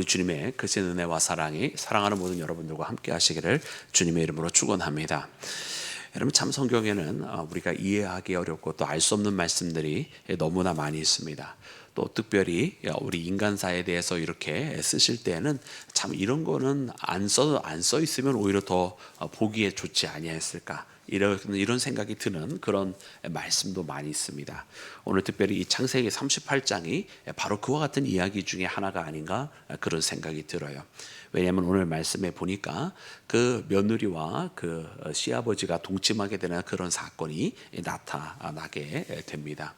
주님의 크신 은혜와 사랑이 사랑하는 모든 여러분들과 함께 하시기를 주님의 이름으로 축원합니다. 여러분, 참 성경에는 우리가 이해하기 어렵고 또 알 수 없는 말씀들이 너무나 많이 있습니다. 또 특별히 우리 인간사에 대해서 이렇게 쓰실 때에는 참 이런 거는 안 써 있으면 오히려 더 보기에 좋지 아니했을까, 이런 생각이 드는 그런 말씀도 많이 있습니다. 오늘 특별히 이 창세기 38장이 바로 그와 같은 이야기 중에 하나가 아닌가, 그런 생각이 들어요. 왜냐하면 오늘 말씀에 보니까 그 며느리와 그 시아버지가 동침하게 되는 그런 사건이 나타나게 됩니다.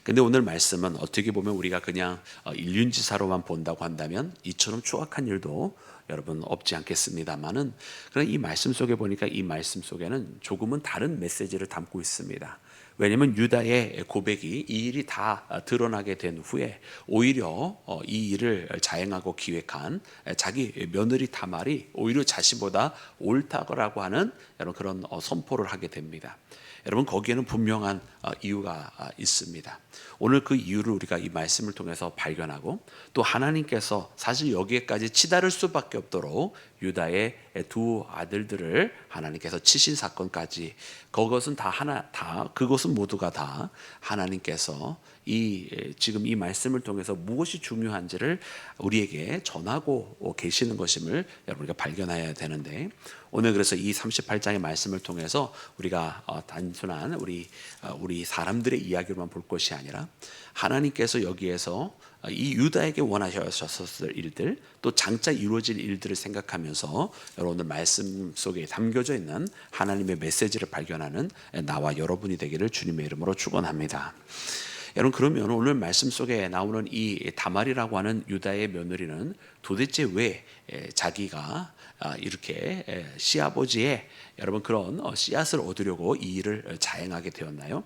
근데 오늘 말씀은 어떻게 보면 우리가 그냥 일륜지사로만 본다고 한다면 이처럼 추악한 일도 여러분 없지 않겠습니다만은, 그런 이 말씀 속에 보니까 이 말씀 속에는 조금은 다른 메시지를 담고 있습니다. 왜냐하면 유다의 고백이 이 일이 다 드러나게 된 후에 오히려 이 일을 자행하고 기획한 자기 며느리 다말이 오히려 자신보다 옳다고 하는 그런 선포를 하게 됩니다. 여러분, 거기에는 분명한 이유가 있습니다. 오늘 그 이유를 우리가 이 말씀을 통해서 발견하고, 또 하나님께서 사실 여기에까지 치달을 수밖에 없도록 유다의 두 아들들을 하나님께서 치신 사건까지, 그것은 모두가 다 하나님께서 지금 이 말씀을 통해서 무엇이 중요한지를 우리에게 전하고 계시는 것임을 여러분과 발견해야 되는데, 오늘 그래서 이 38장의 말씀을 통해서 우리가 단순한 우리 사람들의 이야기로만 볼 것이 아니라 하나님께서 여기에서 이 유다에게 원하셨을 일들, 또 장차 이루어질 일들을 생각하면서 여러분 오늘 말씀 속에 담겨져 있는 하나님의 메시지를 발견하는 나와 여러분이 되기를 주님의 이름으로 축원합니다. 여러분, 그러면 오늘 말씀 속에 나오는 이 다말이라고 하는 유다의 며느리는 도대체 왜 자기가 이렇게 시아버지의 여러분 그런 씨앗을 얻으려고 이 일을 자행하게 되었나요?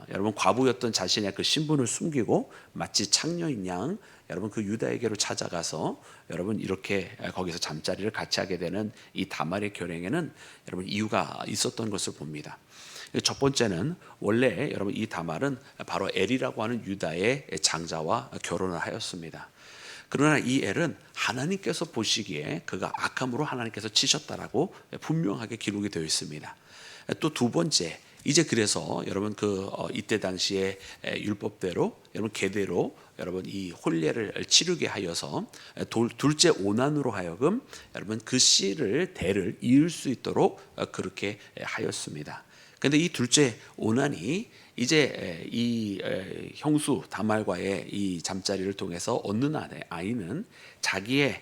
여러분, 과부였던 자신의 그 신분을 숨기고 마치 창녀인 양 여러분 그 유다에게로 찾아가서 여러분 이렇게 거기서 잠자리를 같이 하게 되는 이 다말의 결행에는 여러분 이유가 있었던 것을 봅니다. 첫 번째는 원래 여러분 이 다말은 바로 엘이라고 하는 유다의 장자와 결혼을 하였습니다. 그러나 이 엘은 하나님께서 보시기에 그가 악함으로 하나님께서 치셨다라고 분명하게 기록이 되어 있습니다. 또 두 번째, 이제 그래서 여러분 이때 당시에 율법대로 여러분 계대로 여러분 이 혼례를 치르게 하여서 둘째 오난으로 하여금 여러분 그 씨를 대를 이을 수 있도록 그렇게 하였습니다. 그런데 이 둘째 오난이 이제 이 형수 다말과의 이 잠자리를 통해서 얻는 아이는 자기의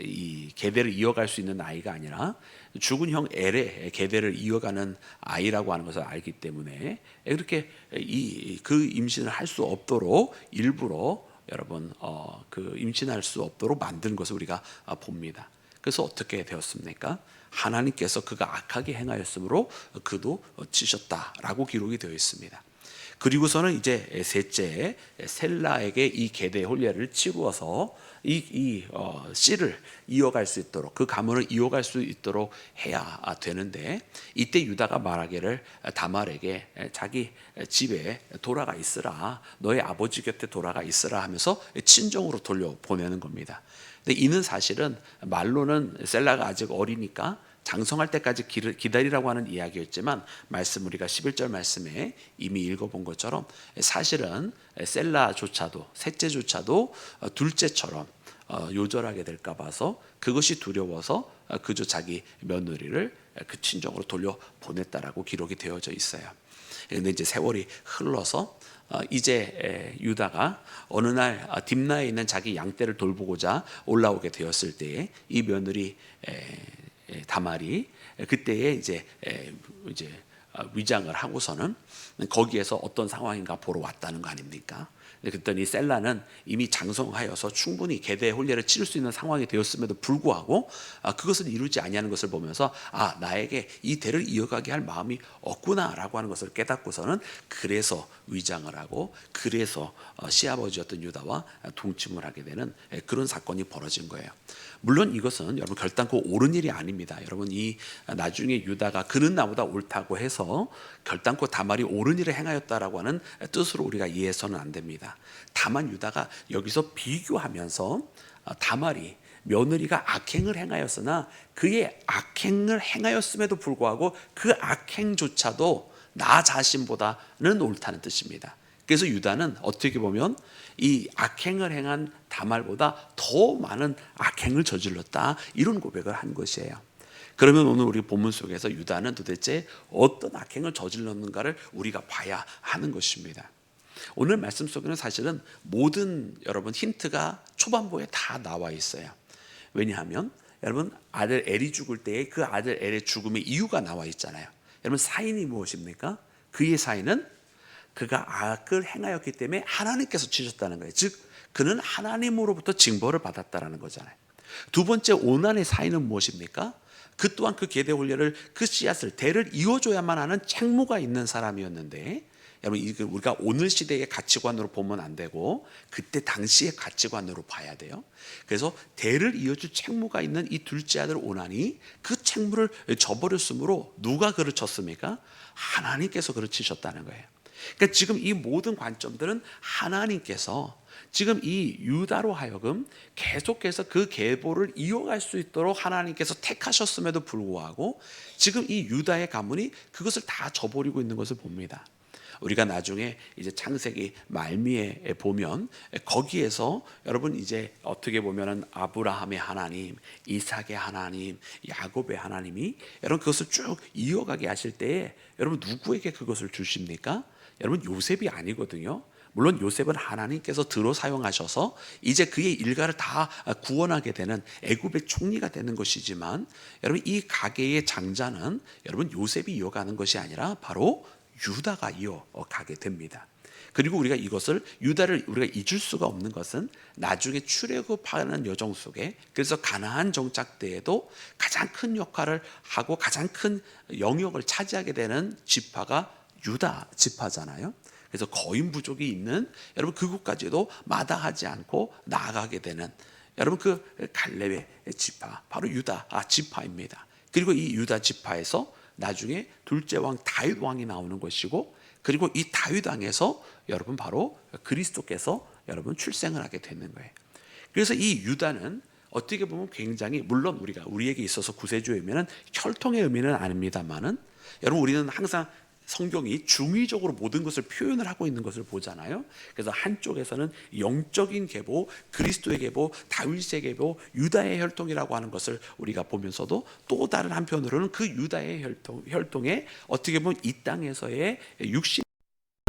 이 계대를 이어갈 수 있는 아이가 아니라 죽은 형 엘의 계대를 이어가는 아이라고 하는 것을 알기 때문에 그렇게 그 임신을 할 수 없도록 일부러 여러분 그 임신할 수 없도록 만든 것을 우리가 봅니다. 그래서 어떻게 되었습니까? 하나님께서 그가 악하게 행하였으므로 그도 치셨다라고 기록이 되어 있습니다. 그리고서는 이제 셋째 셀라에게 이 계대 혼례를 치루어서 이 씨를 이어갈 수 있도록, 그 가문을 이어갈 수 있도록 해야 되는데, 이때 유다가 말하기를 다말에게 자기 집에 돌아가 있으라, 너의 아버지 곁에 돌아가 있으라 하면서 친정으로 돌려보내는 겁니다. 근데 이는 사실은 말로는 셀라가 아직 어리니까 장성할 때까지 기다리라고 하는 이야기였지만, 말씀 우리가 11절 말씀에 이미 읽어본 것처럼 사실은 셀라조차도 셋째조차도 둘째처럼 요절하게 될까 봐서 그것이 두려워서 그저 자기 며느리를 그 친정으로 돌려보냈다라고 기록이 되어져 있어요. 그런데 이제 세월이 흘러서 이제 유다가 어느 날 딥나에 있는 자기 양떼를 돌보고자 올라오게 되었을 때에 이 며느리 다말이 그때에 이제 위장을 하고서는 거기에서 어떤 상황인가 보러 왔다는 거 아닙니까? 그랬더니 셀라는 이미 장성하여서 충분히 계대 혼례를 치를 수 있는 상황이 되었음에도 불구하고 그것을 이루지 아니하는 것을 보면서 나에게 이 대를 이어가게 할 마음이 없구나라고 하는 것을 깨닫고서는 그래서 위장을 하고 그래서 시아버지였던 유다와 동침을 하게 되는 그런 사건이 벌어진 거예요. 물론 이것은 여러분 결단코 옳은 일이 아닙니다. 여러분 이 나중에 유다가 그는 나보다 옳다고 해서 결단코 다말이 옳은 일을 행하였다라고 하는 뜻으로 우리가 이해해서는 안 됩니다. 다만 유다가 여기서 비교하면서 다말이 며느리가 악행을 행하였으나 그의 악행을 행하였음에도 불구하고 그 악행조차도 나 자신보다는 옳다는 뜻입니다. 그래서 유다는 어떻게 보면 이 악행을 행한 다말보다 더 많은 악행을 저질렀다, 이런 고백을 한 것이에요. 그러면 오늘 우리 본문 속에서 유다는 도대체 어떤 악행을 저질렀는가를 우리가 봐야 하는 것입니다. 오늘 말씀 속에는 사실은 모든 여러분 힌트가 초반부에 다 나와 있어요. 왜냐하면 여러분 아들 엘이 죽을 때에 그 아들 엘의 죽음의 이유가 나와 있잖아요. 여러분 사인이 무엇입니까? 그의 사인은 그가 악을 행하였기 때문에 하나님께서 치셨다는 거예요. 즉 그는 하나님으로부터 징벌을 받았다라는 거잖아요. 두 번째 오난의 사인은 무엇입니까? 그 또한 그 계대 혼례를, 그 씨앗을, 대를 이어줘야만 하는 책무가 있는 사람이었는데, 여러분 이거 우리가 오늘 시대의 가치관으로 보면 안 되고 그때 당시의 가치관으로 봐야 돼요. 그래서 대를 이어줄 책무가 있는 이 둘째 아들 오난이 그 책무를 저버렸으므로 누가 그를 쳤습니까? 하나님께서 그를 치셨다는 거예요. 그러니까 지금 이 모든 관점들은 하나님께서 지금 이 유다로 하여금 계속해서 그 계보를 이어갈 수 있도록 하나님께서 택하셨음에도 불구하고 지금 이 유다의 가문이 그것을 다 저버리고 있는 것을 봅니다. 우리가 나중에 이제 창세기 말미에 보면 거기에서 여러분 이제 어떻게 보면은 아브라함의 하나님, 이삭의 하나님, 야곱의 하나님이 여러분 그것을 쭉 이어가게 하실 때에 여러분 누구에게 그것을 주십니까? 여러분 요셉이 아니거든요. 물론 요셉은 하나님께서 들어 사용하셔서 이제 그의 일가를 다 구원하게 되는 애굽의 총리가 되는 것이지만, 여러분 이 가계의 장자는 여러분 요셉이 이어가는 것이 아니라 바로 유다가 이어가게 됩니다. 그리고 우리가 이것을 유다를 우리가 잊을 수가 없는 것은 나중에 출애굽하는 여정 속에, 그래서 가나안 정착 때에도 가장 큰 역할을 하고 가장 큰 영역을 차지하게 되는 지파가 유다 지파잖아요. 그래서 거인 부족이 있는 여러분 그곳까지도 마다하지 않고 나아가게 되는 여러분 그 갈렙의 지파, 바로 유다 지파입니다. 그리고 이 유다 지파에서 나중에 둘째 왕 다윗 왕이 나오는 것이고, 그리고 이 다윗 왕에서 여러분 바로 그리스도께서 여러분 출생을 하게 되는 거예요. 그래서 이 유다는 어떻게 보면 굉장히, 물론 우리에게 있어서 구세주의 의미는 혈통의 의미는 아닙니다만은, 여러분 우리는 항상 성경이 중의적으로 모든 것을 표현을 하고 있는 것을 보잖아요. 그래서 한쪽에서는 영적인 계보, 그리스도의 계보, 다윗의 계보, 유다의 혈통이라고 하는 것을 우리가 보면서도 또 다른 한편으로는 그 유다의 혈통에 어떻게 보면 이 땅에서의 육신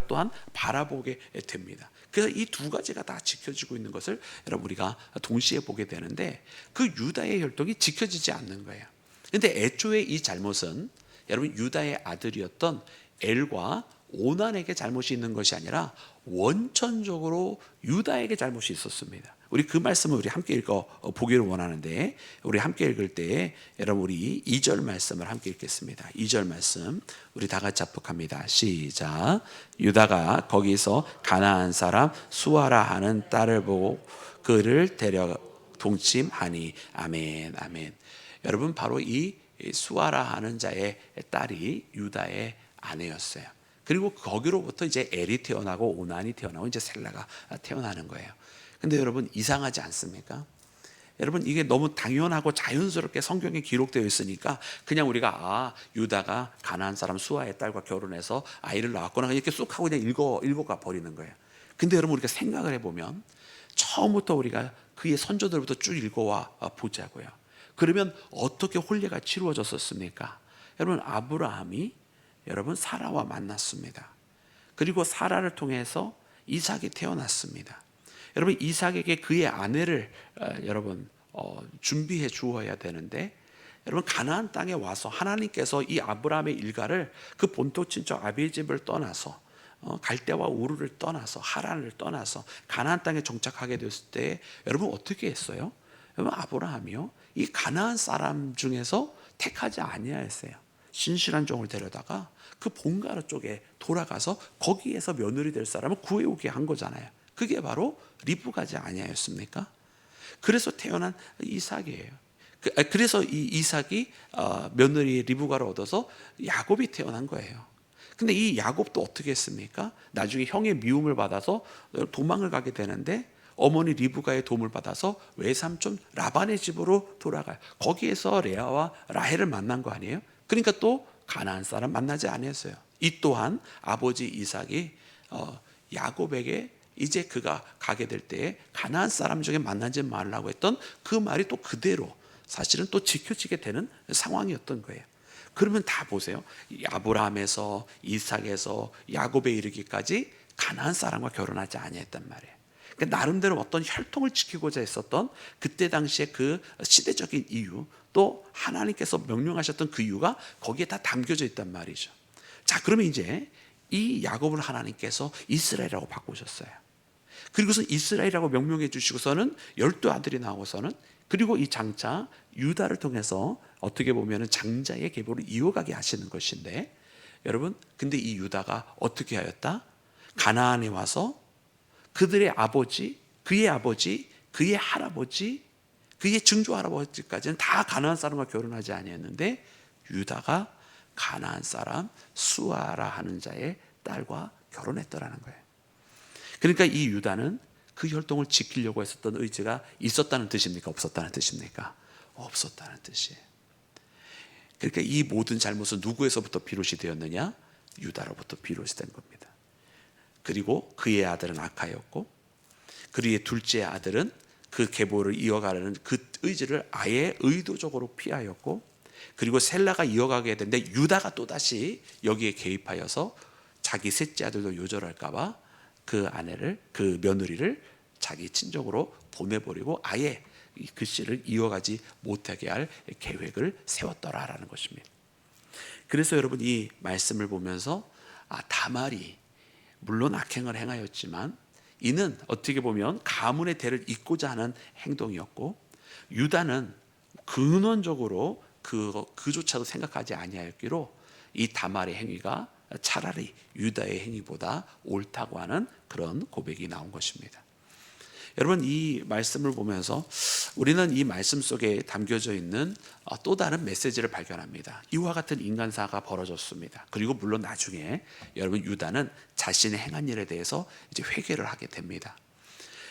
또한 바라보게 됩니다. 그래서 이 두 가지가 다 지켜지고 있는 것을 여러분 우리가 동시에 보게 되는데, 그 유다의 혈통이 지켜지지 않는 거예요. 그런데 애초에 이 잘못은 여러분 유다의 아들이었던 엘과 오난에게 잘못이 있는 것이 아니라 원천적으로 유다에게 잘못이 있었습니다. 우리 그 말씀을 우리 함께 읽어 보기를 원하는데, 우리 함께 읽을 때에 여러분 우리 2절 말씀을 함께 읽겠습니다. 2절 말씀 우리 다 같이 합독합니다. 시작. 유다가 거기서 가나안 사람 수아라 하는 딸을 보고 그를 데려 동침하니. 아멘, 아멘. 여러분 바로 이 수아라 하는 자의 딸이 유다의 아내였어요. 그리고 거기로부터 이제 엘이 태어나고 오난이 태어나고 이제 셀라가 태어나는 거예요. 근데 여러분 이상하지 않습니까? 여러분 이게 너무 당연하고 자연스럽게 성경에 기록되어 있으니까 그냥 우리가 유다가 가나안 사람 수아의 딸과 결혼해서 아이를 낳았구나 이렇게 쑥 하고 그냥 읽어가 버리는 거예요. 근데 여러분 우리가 생각을 해보면 처음부터 우리가 그의 선조들부터 쭉 읽어와 보자고요. 그러면 어떻게 혼례가 치루어졌었습니까? 여러분 아브라함이 여러분 사라와 만났습니다. 그리고 사라를 통해서 이삭이 태어났습니다. 여러분 이삭에게 그의 아내를 여러분 준비해 주어야 되는데, 여러분 가나안 땅에 와서 하나님께서 이 아브라함의 일가를 그 본토 친척 아비집을 떠나서 갈대와 우르를 떠나서 하란을 떠나서 가나안 땅에 정착하게 됐을 때 여러분 어떻게 했어요? 여러분 아브라함이요 이 가나안 사람 중에서 택하지 아니하였어요. 신실한 종을 데려다가 그 본가르 쪽에 돌아가서 거기에서 며느리 될 사람을 구해오게 한 거잖아요. 그게 바로 리브가지 아니하였습니까? 그래서 태어난 이삭이에요. 그래서 이 이삭이 며느리 리브가를 얻어서 야곱이 태어난 거예요. 근데 이 야곱도 어떻게 했습니까? 나중에 형의 미움을 받아서 도망을 가게 되는데 어머니 리브가의 도움을 받아서 외삼촌 라반의 집으로 돌아가요. 거기에서 레아와 라헬을 만난 거 아니에요? 그러니까 또 가나안 사람 만나지 않았어요. 이 또한 아버지 이삭이 야곱에게 이제 그가 가게 될 때에 가나안 사람 중에 만나지 말라고 했던 그 말이 또 그대로 사실은 또 지켜지게 되는 상황이었던 거예요. 그러면 다 보세요. 아브라함에서 이삭에서 야곱에 이르기까지 가나안 사람과 결혼하지 아니했단 말이에요. 그러니까 나름대로 어떤 혈통을 지키고자 했었던 그때 당시에 그 시대적인 이유, 또 하나님께서 명령하셨던 그 이유가 거기에 다 담겨져 있단 말이죠. 자, 그러면 이제 이 야곱을 하나님께서 이스라엘이라고 바꾸셨어요. 그리고서 이스라엘이라고 명명해 주시고서는 12아들이 나오고서는, 그리고 이 장차 유다를 통해서 어떻게 보면 장자의 계보를 이어가게 하시는 것인데, 여러분, 근데 이 유다가 어떻게 하였다? 가나안에 와서 그들의 아버지, 그의 할아버지, 그의 증조 할아버지까지는 다 가나안 사람과 결혼하지 아니했는데, 유다가 가나안 사람 수아라 하는 자의 딸과 결혼했더라는 거예요. 그러니까 이 유다는 그 혈통을 지키려고 했었던 의지가 있었다는 뜻입니까? 없었다는 뜻입니까? 없었다는 뜻이에요. 그러니까 이 모든 잘못은 누구에서부터 비롯이 되었느냐? 유다로부터 비롯이 된 겁니다. 그리고 그의 아들은 아카였고, 그의 둘째 아들은 그 계보를 이어가려는 그 의지를 아예 의도적으로 피하였고, 그리고 셀라가 이어가게 되는데 유다가 또다시 여기에 개입하여서 자기 셋째 아들도 요절할까 봐 그 아내를, 그 며느리를 자기 친정으로 보내버리고 아예 그 씨를 이어가지 못하게 할 계획을 세웠더라라는 것입니다. 그래서 여러분, 이 말씀을 보면서 다말이 물론 악행을 행하였지만 이는 어떻게 보면 가문의 대를 잇고자 하는 행동이었고, 유다는 근원적으로 그조차도 생각하지 아니하였기로 이 다말의 행위가 차라리 유다의 행위보다 옳다고 하는 그런 고백이 나온 것입니다. 여러분, 이 말씀을 보면서 우리는 이 말씀 속에 담겨져 있는 또 다른 메시지를 발견합니다. 이와 같은 인간사가 벌어졌습니다. 그리고 물론 나중에 여러분, 유다는 자신의 행한 일에 대해서 이제 회개를 하게 됩니다.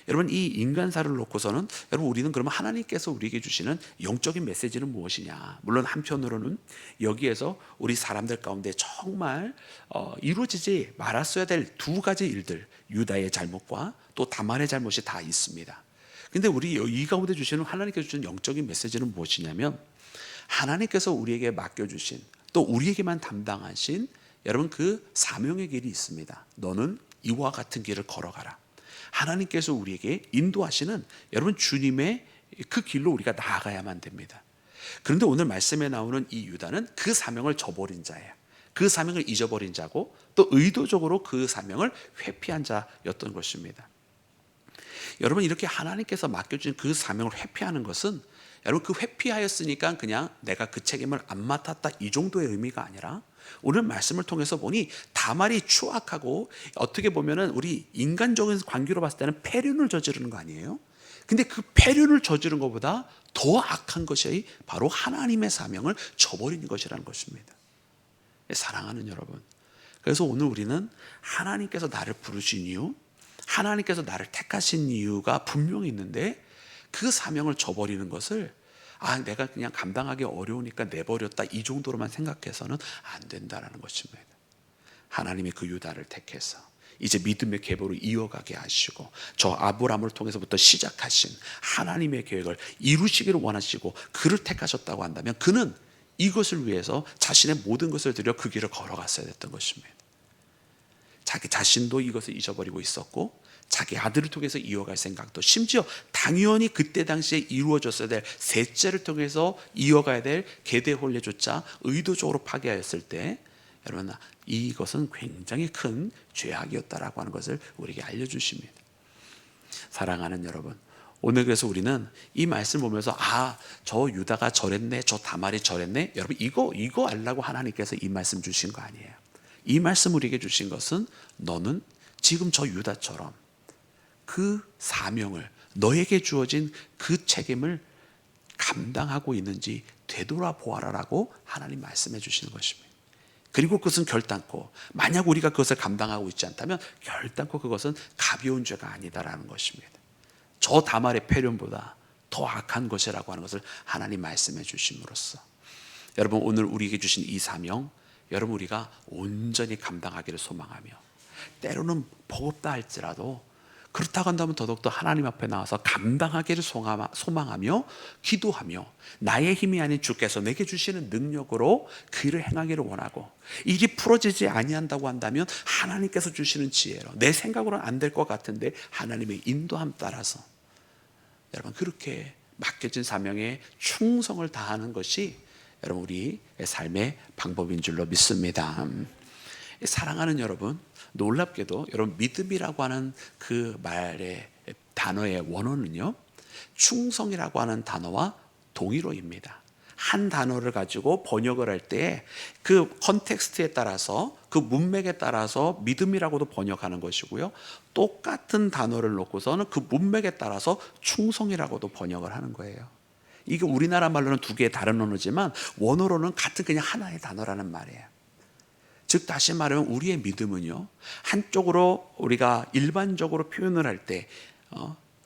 여러분, 이 인간사를 놓고서는 여러분, 우리는 그러면 하나님께서 우리에게 주시는 영적인 메시지는 무엇이냐? 물론 한편으로는 여기에서 우리 사람들 가운데 정말 이루어지지 말았어야 될 두 가지 일들, 유다의 잘못과 또 다말의 잘못이 다 있습니다. 근데 우리 이 가운데 주시는 하나님께서 주시는 영적인 메시지는 무엇이냐면, 하나님께서 우리에게 맡겨주신, 또 우리에게만 담당하신 여러분 그 사명의 길이 있습니다. 너는 이와 같은 길을 걸어가라. 하나님께서 우리에게 인도하시는 여러분 주님의 그 길로 우리가 나아가야만 됩니다. 그런데 오늘 말씀에 나오는 이 유다는 그 사명을 저버린 자예요. 그 사명을 잊어버린 자고, 또 의도적으로 그 사명을 회피한 자였던 것입니다. 여러분, 이렇게 하나님께서 맡겨준 그 사명을 회피하는 것은 여러분 그 회피하였으니까 그냥 내가 그 책임을 안 맡았다 이 정도의 의미가 아니라, 오늘 말씀을 통해서 보니 다말이 추악하고 어떻게 보면은 우리 인간적인 관계로 봤을 때는 폐륜을 저지르는 거 아니에요? 근데 그 폐륜을 저지른 것보다 더 악한 것이 바로 하나님의 사명을 저버리는 것이라는 것입니다. 사랑하는 여러분, 그래서 오늘 우리는 하나님께서 나를 부르신 이유, 하나님께서 나를 택하신 이유가 분명히 있는데 그 사명을 저버리는 것을 내가 그냥 감당하기 어려우니까 내버렸다 이 정도로만 생각해서는 안 된다는 것입니다. 하나님이 그 유다를 택해서 이제 믿음의 계보를 이어가게 하시고, 저 아브라함을 통해서부터 시작하신 하나님의 계획을 이루시기를 원하시고 그를 택하셨다고 한다면, 그는 이것을 위해서 자신의 모든 것을 들여 그 길을 걸어갔어야 됐던 것입니다. 자기 자신도 이것을 잊어버리고 있었고, 자기 아들을 통해서 이어갈 생각도, 심지어 당연히 그때 당시에 이루어졌어야 될 셋째를 통해서 이어가야 될 계대혼례조차 의도적으로 파괴하였을 때, 여러분, 이것은 굉장히 큰 죄악이었다라고 하는 것을 우리에게 알려주십니다. 사랑하는 여러분, 오늘 그래서 우리는 이 말씀 보면서 저 유다가 저랬네, 저 다말이 저랬네, 여러분 이거 알라고 하나님께서 이 말씀 주신 거 아니에요. 이 말씀 우리에게 주신 것은 너는 지금 저 유다처럼 그 사명을, 너에게 주어진 그 책임을 감당하고 있는지 되돌아보아라라고 하나님 말씀해 주시는 것입니다. 그리고 그것은 결단코, 만약 우리가 그것을 감당하고 있지 않다면 결단코 그것은 가벼운 죄가 아니다라는 것입니다. 저 다말의 폐륜보다 더 악한 것이라고 하는 것을 하나님 말씀해 주심으로써 여러분 오늘 우리에게 주신 이 사명 여러분 우리가 온전히 감당하기를 소망하며 때로는 버겁다 할지라도 그렇다고 한다면 더더욱더 하나님 앞에 나와서 감당하기를 소망하며 기도하며 나의 힘이 아닌 주께서 내게 주시는 능력으로 그 일을 행하기를 원하고 일이 풀어지지 아니한다고 한다면 하나님께서 주시는 지혜로 내 생각으로는 안 될 것 같은데 하나님의 인도함 따라서 여러분 그렇게 맡겨진 사명에 충성을 다하는 것이 여러분 우리의 삶의 방법인 줄로 믿습니다. 사랑하는 여러분 놀랍게도 여러분 믿음이라고 하는 그 말의 단어의 원어는요 충성이라고 하는 단어와 동의어입니다. 한 단어를 가지고 번역을 할 때 그 컨텍스트에 따라서 그 문맥에 따라서 믿음이라고도 번역하는 것이고요 똑같은 단어를 놓고서는 그 문맥에 따라서 충성이라고도 번역을 하는 거예요. 이게 우리나라 말로는 두 개의 다른 언어지만 원어로는 같은 그냥 하나의 단어라는 말이에요. 즉 다시 말하면 우리의 믿음은요 한쪽으로 우리가 일반적으로 표현을 할 때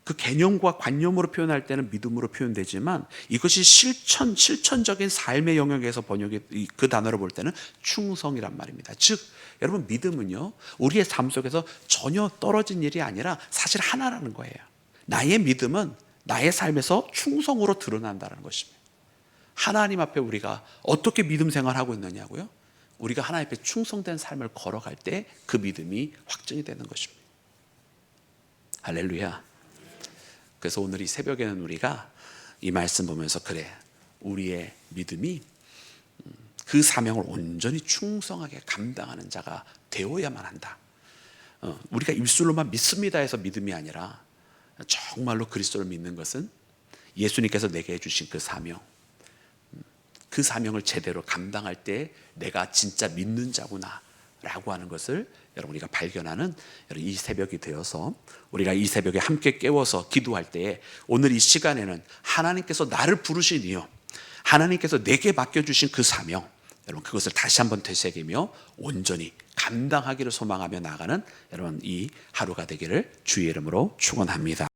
그 개념과 관념으로 표현할 때는 믿음으로 표현되지만 이것이 실천적인 삶의 영역에서 번역이 그 단어를 볼 때는 충성이란 말입니다. 즉 여러분 믿음은요 우리의 삶 속에서 전혀 떨어진 일이 아니라 사실 하나라는 거예요. 나의 믿음은 나의 삶에서 충성으로 드러난다는 것입니다. 하나님 앞에 우리가 어떻게 믿음 생활하고 있느냐고요? 우리가 하나님 앞에 충성된 삶을 걸어갈 때 그 믿음이 확증이 되는 것입니다. 할렐루야. 그래서 오늘 이 새벽에는 우리가 이 말씀 보면서 그래 우리의 믿음이 그 사명을 온전히 충성하게 감당하는 자가 되어야만 한다. 우리가 입술로만 믿습니다 해서 믿음이 아니라 정말로 그리스도를 믿는 것은 예수님께서 내게 해주신 그 사명 그 사명을 제대로 감당할 때 내가 진짜 믿는 자구나 라고 하는 것을 여러분 우리가 발견하는 이 새벽이 되어서 우리가 이 새벽에 함께 깨워서 기도할 때에 오늘 이 시간에는 하나님께서 나를 부르신 이유 하나님께서 내게 맡겨주신 그 사명 여러분 그것을 다시 한번 되새기며 온전히 감당하기를 소망하며 나아가는 여러분 이 하루가 되기를 주의 이름으로 축원합니다.